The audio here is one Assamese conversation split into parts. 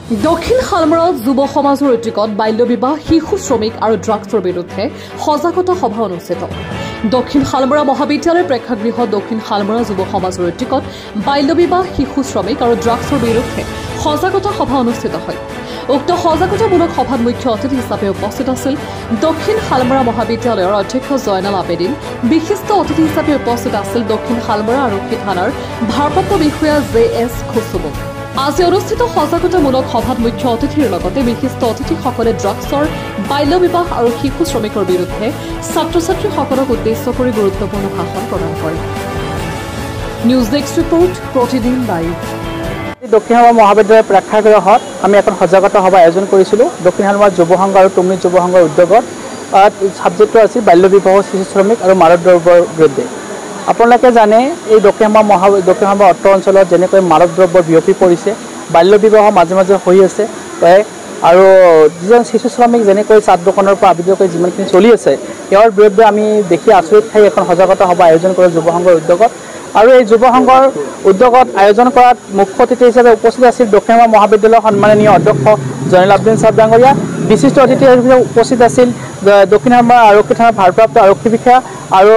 দক্ষিণ শালমৰাত যুৱ সমাজৰ উদ্যোগত বাল্য বিবাহ শিশু শ্ৰমিক আৰু ড্ৰাগছৰ বিৰুদ্ধে সজাগতা সভা অনুষ্ঠিত দক্ষিণ শালমৰা মহাবিদ্যালয়ৰ প্ৰেক্ষাগৃহত দক্ষিণ শালমৰা যুৱ সমাজৰ উদ্যোগত বাল্য বিবাহ শিশু শ্ৰমিক আৰু ড্ৰাগছৰ বিৰুদ্ধে সজাগতা সভা অনুষ্ঠিত হয় উক্ত সজাগতামূলক সভাত মুখ্য অতিথি হিচাপে উপস্থিত আছিল দক্ষিণ শালমৰা মহাবিদ্যালয়ৰ অধ্যক্ষ জয়নাল আবেদিন বিশিষ্ট অতিথি হিচাপে উপস্থিত আছিল দক্ষিণ শালমৰা আৰক্ষী থানাৰ ভাৰপ্ৰাপ্ত বিষয়া জে.এছ. খুচুমুক আজি অনুষ্ঠিত সজাগতামূলক সভাত মুখ্য অতিথিৰ লগতে বিশিষ্ট অতিথিসকলে ড্ৰাগছৰ বাল্য বিবাহ আৰু শিশু শ্ৰমিকৰ বিৰুদ্ধে ছাত্ৰ ছাত্ৰীসকলক উদ্দেশ্য কৰি গুৰুত্বপূৰ্ণ ভাষণ প্ৰদান কৰে নিউজ ডেস্ক ৰিপৰ্ট প্ৰতিদিন লাইভ দক্ষিণ শালমৰা মহাবিদ্যালয়ৰ প্ৰেক্ষাগৃহত আমি এখন সজাগতা সভা আয়োজন কৰিছিলোঁ দক্ষিণ শালমৰা যুৱ সংঘ আৰু টুমনি যুৱ সংঘৰ উদ্যোগত ছাবজেক্টটো আছিল বাল্য বিবাহ শিশু শ্ৰমিক আৰু মাদক দ্ৰব্যৰ বিৰুদ্ধে আপোনালোকে জানে এই দক্ষিণ শালমৰা অত্ৰ অঞ্চলত যেনেকৈ মাদক দ্ৰব্য বিয়পি পৰিছে বাল্য বিবাহ মাজে মাজে হৈ আছে আৰু যিজন শিশু শ্ৰমিক যেনেকৈ চাট দোকানৰ পৰা আবদ্ধ কৰি যিমানখিনি চলি আছে তেওঁৰ বিৰুদ্ধে আমি দেখি আচৰিত খাই এখন সজাগতা সভা আয়োজন কৰোঁ যুৱ সংঘৰ উদ্যোগত আৰু এই যুৱ সংঘৰ উদ্যোগত আয়োজন কৰাত মুখ্য অতিথি হিচাপে উপস্থিত আছিল দক্ষিণ শালমৰা মহাবিদ্যালয়ৰ সন্মাননীয় অধ্যক্ষ জয়নাল আবেদিন ছাৰ ডাঙৰীয়া বিশিষ্ট অতিথি হিচাপে উপস্থিত আছিল দক্ষিণ শালমৰা আৰক্ষী থানাৰ ভাৰপ্ৰাপ্ত আৰক্ষী বিষয়া আৰু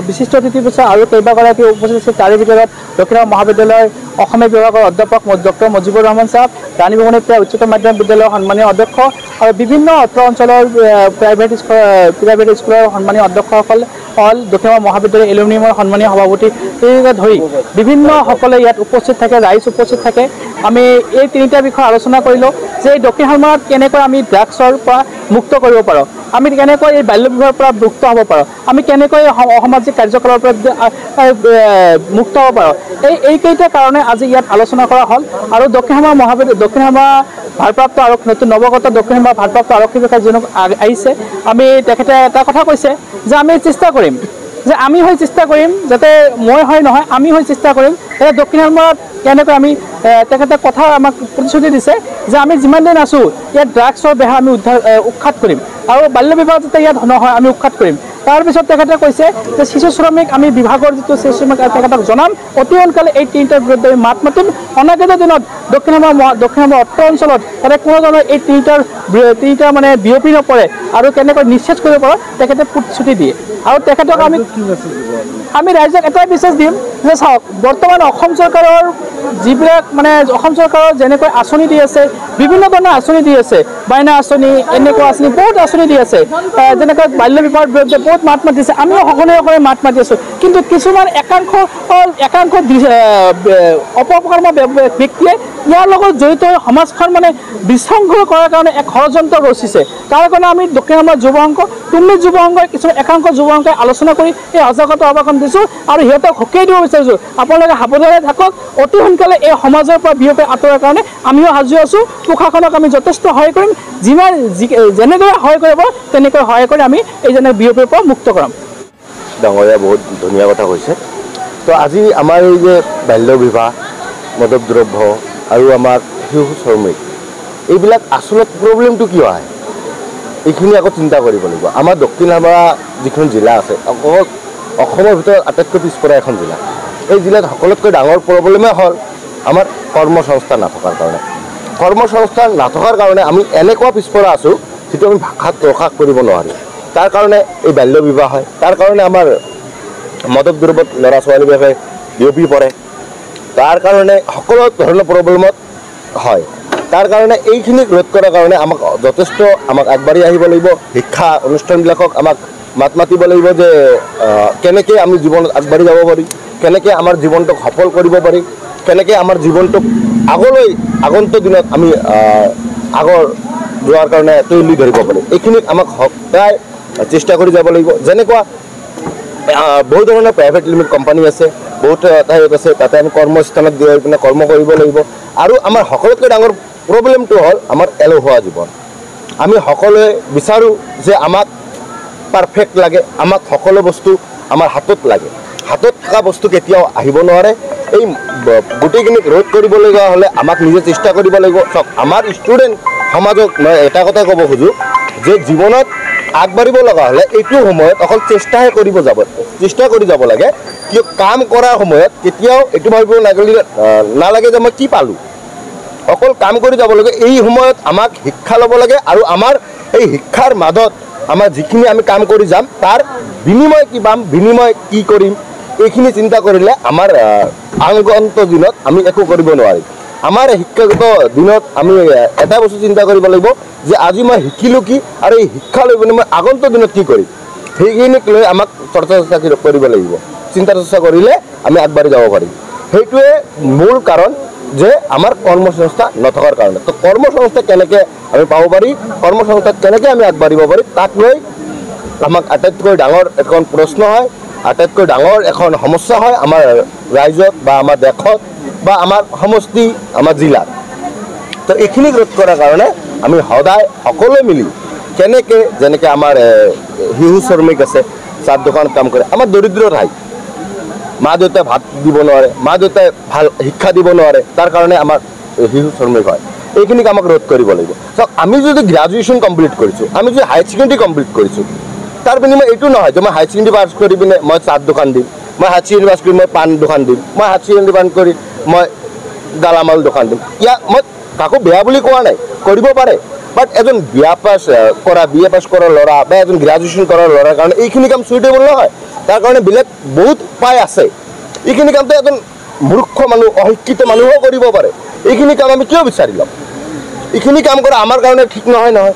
বিশিষ্ট অতিথি হিচাপে আৰু কেইবাগৰাকী উপস্থিত আছিল তাৰে ভিতৰত দক্ষিণ শালমৰা মহাবিদ্যালয়ৰ অসমীয়া বিভাগৰ অধ্যাপক ডক্টৰ মজিবুৰ ৰহমান ছাৰ ৰাণী ভুৱনেশ্বৰ উচ্চতৰ মাধ্যমিক বিদ্যালয়ৰ সন্মানীয় অধ্যক্ষ আৰু বিভিন্ন অত্ৰ অঞ্চলৰ প্ৰাইভেট স্কুলৰ সন্মানীয় অধ্যক্ষসকল দক্ষিণ শালমৰা মহাবিদ্যালয় এলুমিনিয়ামৰ সন্মানীয় সভাপতি ধৰি বিভিন্নসকলে ইয়াত উপস্থিত থাকে ৰাইজ উপস্থিত থাকে আমি এই তিনিটা বিষয় আলোচনা কৰিলোঁ যে এই দক্ষিণ শালমৰাত কেনেকৈ আমি ড্ৰাগছৰ পৰা মুক্ত কৰিব পাৰোঁ আমি কেনেকৈ এই বাল্য বিবাহৰ পৰা মুক্ত হ'ব পাৰোঁ আমি কেনেকৈ অসামাজিক কাৰ্যকলাপৰ পৰা মুক্ত হ'ব পাৰোঁ এইকেইটা কাৰণে আজি ইয়াত আলোচনা কৰা হ'ল আৰু দক্ষিণ শালমৰা ভাৰপ্ৰাপ্ত আৰক্ষী নতুন নৱগত দক্ষিণ শালমৰা ভাৰপ্ৰাপ্ত আৰক্ষী বিষয়া যিজনক আহিছে আমি তেখেতে এটা কথা কৈছে যে আমি চেষ্টা কৰিম যে আমি হৈ চেষ্টা কৰিম যাতে মই হয় নহয় আমি হৈ চেষ্টা কৰিম এতিয়া দক্ষিণ শালমৰাত কেনেকৈ আমি তেখেতে কথা আমাক প্ৰতিশ্ৰুতি দিছে যে আমি যিমান দিন আছোঁ ইয়াত ড্ৰাগছৰ বেহা আমি উৎখাত কৰিম আৰু বাল্য বিবাহ যাতে ইয়াত নহয় আমি উৎখাত কৰিম তাৰপিছত তেখেতে কৈছে যে শিশু শ্ৰমিক আমি বিভাগৰ যিটো শিশু শ্ৰমিক তেখেতক জনাম অতি সোনকালে এই তিনিটাৰ বিৰুদ্ধে আমি মাত মাতিম অনাগত দিনত দক্ষিণ শালমৰা অত্ৰ অঞ্চলত যাতে কোনো ধৰণৰ এই তিনিটা মানে বিয়পি নপৰে আৰু কেনেকৈ নিশ্চিত কৰিব পাৰোঁ তেখেতে প্ৰতিশ্ৰুতি দিয়ে আৰু তেখেতক আমি ৰাইজক এটাই মেছেজ দিম যে চাওক বৰ্তমান অসম চৰকাৰৰ যিবিলাক মানে অসম চৰকাৰৰ যেনেকৈ আঁচনি দি আছে বিভিন্ন ধৰণৰ আঁচনি দি আছে বাইনা আঁচনি এনেকুৱা আঁচনি বহুত আঁচনি দি আছে যেনেকৈ বাল্য বিবাহৰ বিৰুদ্ধে বহুত মাত মাতিছে আমিও সকলোৱে মাত মাতি আছোঁ কিন্তু কিছুমান একাংশ অপকৰ্ম ব্যক্তিয়ে ইয়াৰ লগত জড়িত সমাজখন মানে বিশৃংখল কৰাৰ কাৰণে এক ষড়যন্ত্ৰ ৰচিছে তাৰ কাৰণে আমি দক্ষিণ শালমৰা যুৱ সংঘ টুমনি যুৱ সংঘই কিছুমান একাংশ যুৱ সংঘই আলোচনা কৰি এই সজাগতা সভাখন দিছোঁ আৰু সিহঁতক সকীয়াই দিব বিচাৰিছোঁ আপোনালোকে সাৱধানে থাকক অতি সোনকালে এই সমাজৰ পৰা বিয়পি আঁতৰাৰ কাৰণে আমিও সাজু আছোঁ প্ৰশাসনক আমি যথেষ্ট সহায় কৰিম যেনেদৰে সহায় কৰিব তেনেকৈ সহায় কৰি আমি এই বিয়পিৰ পৰা মুক্ত কৰাম ডাঙৰীয়া বহুত ধুনীয়া কথা কৈছে তো আজি আমাৰ এই যে বাল্য বিবাহ মাদক দ্ৰব্য আৰু আমাৰ শিশু শ্ৰমিক এইবিলাক আচলত প্ৰব্লেমটো কিয় আহে এইখিনি আকৌ চিন্তা কৰিব লাগিব আমাৰ দক্ষিণ শালমৰা যিখন জিলা আছে অসমৰ ভিতৰত আটাইতকৈ পিছপৰা এখন জিলা এই জিলাত সকলোতকৈ ডাঙৰ প্ৰব্লেমে হ'ল আমাৰ কৰ্মসংস্থান নথকাৰ কাৰণে আমি এনেকুৱা পিছপৰা আছোঁ যিটো আমি ভাষাত প্ৰকাশ কৰিব নোৱাৰোঁ তাৰ কাৰণে এই বাল্য বিবাহ হয় তাৰ কাৰণে আমাৰ মাদক দ্ৰব্যত ল'ৰা ছোৱালীবিলাকে বিয়পি পৰে তাৰ কাৰণে সকলো ধৰণৰ প্ৰব্লেমত হয় তাৰ কাৰণে এইখিনিক ৰোধ কৰাৰ কাৰণে আমাক যথেষ্ট আগবাঢ়ি আহিব লাগিব শিক্ষা অনুষ্ঠানবিলাকক আমাক মাত মাতিব লাগিব যে কেনেকৈ আমি জীৱনত আগবাঢ়ি যাব পাৰি কেনেকৈ আমাৰ জীৱনটোক সফল কৰিব পাৰি কেনেকৈ আমাৰ জীৱনটোক আগন্তুক দিনত আমি আগৰ যোৱাৰ কাৰণে তুলি ধৰিব পাৰি এইখিনিক আমাক সদায় চেষ্টা কৰি যাব লাগিব যেনেকুৱা বহুত ধৰণৰ প্ৰাইভেট লিমিটেড কোম্পানী আছে বহুত ঠাইত আছে তাতে আমি কৰ্মস্থানত গৈ পিনে কৰ্ম কৰিব লাগিব আৰু আমাৰ সকলোতকৈ ডাঙৰ প্ৰব্লেমটো হ'ল আমাৰ এলেহুৱা জীৱন আমি সকলোৱে বিচাৰোঁ যে আমাক পাৰফেক্ট লাগে আমাক সকলো বস্তু আমাৰ হাতত লাগে হাতত থকা বস্তু কেতিয়াও আহিব নোৱাৰে এই গোটেইখিনিক ৰোধ কৰিবলগীয়া হ'লে আমাক নিজে চেষ্টা কৰিব লাগিব চাওক আমাৰ ষ্টুডেণ্ট সমাজক মই এটা কথাই ক'ব খোজোঁ যে জীৱনত আগবাঢ়িব লগা হ'লে এইটো সময়ত অকল চেষ্টা কৰি যাব লাগে কিয় কাম কৰাৰ সময়ত কেতিয়াও এইটো ভাবিব নালাগে যে মই কি পালোঁ অকল কাম কৰি যাব লাগে। এই সময়ত আমাক শিক্ষা ল'ব লাগে আৰু আমাৰ এই শিক্ষাৰ মাজত আমাৰ যিখিনি আমি কাম কৰি যাম তাৰ বিনিময় কি পাম, বিনিময় কি কৰিম, এইখিনি চিন্তা কৰিলে আমাৰ আগন্ত দিনত আমি একো কৰিব নোৱাৰিম। আমাৰ শিক্ষাগত দিনত আমি এটা বস্তু চিন্তা কৰিব লাগিব যে আজি মই শিকিলোঁ কি আৰু এই শিক্ষা লৈ পিনে মই আগন্ত দিনত কি কৰিম, সেইখিনিক লৈ আমাক চৰ্চা কৰিব লাগিব। চিন্তা চৰ্চা কৰিলে আমি আগবাঢ়ি যাব পাৰিম। সেইটোৱে মূল কাৰণ যে আমাৰ কৰ্মসংস্থা নথকাৰ কাৰণে। তো কৰ্মসংস্থা কেনেকৈ আমি পাব পাৰি, কৰ্মসংস্থাত কেনেকৈ আমি আগবাঢ়িব পাৰিম, তাক লৈ আমাক আটাইতকৈ ডাঙৰ এখন প্ৰশ্ন হয়, আটাইতকৈ ডাঙৰ এখন সমস্যা হয় আমাৰ ৰাজ্যত বা আমাৰ দেশত বা আমাৰ সমষ্টি, আমাৰ জিলাত। তো এইখিনি ৰোধ কৰাৰ কাৰণে আমি সদায় সকলোৱে মিলি কেনেকৈ, যেনেকৈ আমাৰ শিশু শ্ৰমিক আছে, চাহ দোকানত কাম কৰে, আমাৰ দৰিদ্ৰ ঠাই, মা দেউতাই ভাত দিব নোৱাৰে, মা দেউতাই ভাল শিক্ষা দিব নোৱাৰে, তাৰ কাৰণে আমাৰ শিশু শ্ৰমিক হয়। এইখিনিক আমাক ৰোধ কৰিব লাগিব। চাওক, আমি যদি গ্ৰেজুৱেশ্যন কমপ্লিট কৰিছোঁ, আমি যদি হায়াৰ ছেকেণ্ডেৰী কমপ্লিট কৰিছোঁ, তাৰ বিনিময় এইটো নহয় যে মই হায়াৰ ছেকেণ্ডেৰী পাছ কৰি পিনে মই চাহ দোকান দিম, মই হায়াৰ ছেকেণ্ডেৰী পাছ কৰি মই পাণ দোকান দিম, মই হায়াৰ ছেকেণ্ডেৰী পাছ কৰি মই গালামাল দোকান দিম। ইয়াক মই কাকো বেয়া বুলি কোৱা নাই, কৰিব পাৰে। বাট এজন বি এ পাছ কৰা ল'ৰা বা এজন গ্ৰেজুৱেশ্যন কৰা ল'ৰাৰ কাৰণে এইখিনি কাম চুইটেবল নহয়। তাৰ কাৰণে বেলেগ বহুত উপায় আছে। এইখিনি কামটো এজন মূৰ্খ মানুহ, অশিক্ষিত মানুহেও কৰিব পাৰে। এইখিনি কাম আমি কিয় বিচাৰি ল'ম? এইখিনি কাম কৰা আমাৰ কাৰণে ঠিক নহয় নহয়।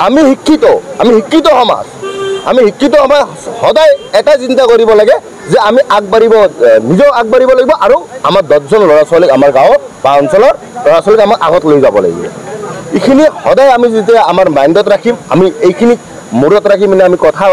আমি শিক্ষিত সমাজ, সদায় এটা চিন্তা কৰিব লাগে যে আমি নিজেও আগবাঢ়িব লাগিব আৰু আমাৰ 10জন ল'ৰা ছোৱালীক আমাৰ গাঁও বা অঞ্চলৰ ল'ৰা ছোৱালীক আমাক আগত লৈ যাব লাগিব। এইখিনি সদায় আমি যেতিয়া আমাৰ মাইণ্ডত ৰাখিম, আমি এইখিনিক মূৰত ৰাখি মানে আমি কথা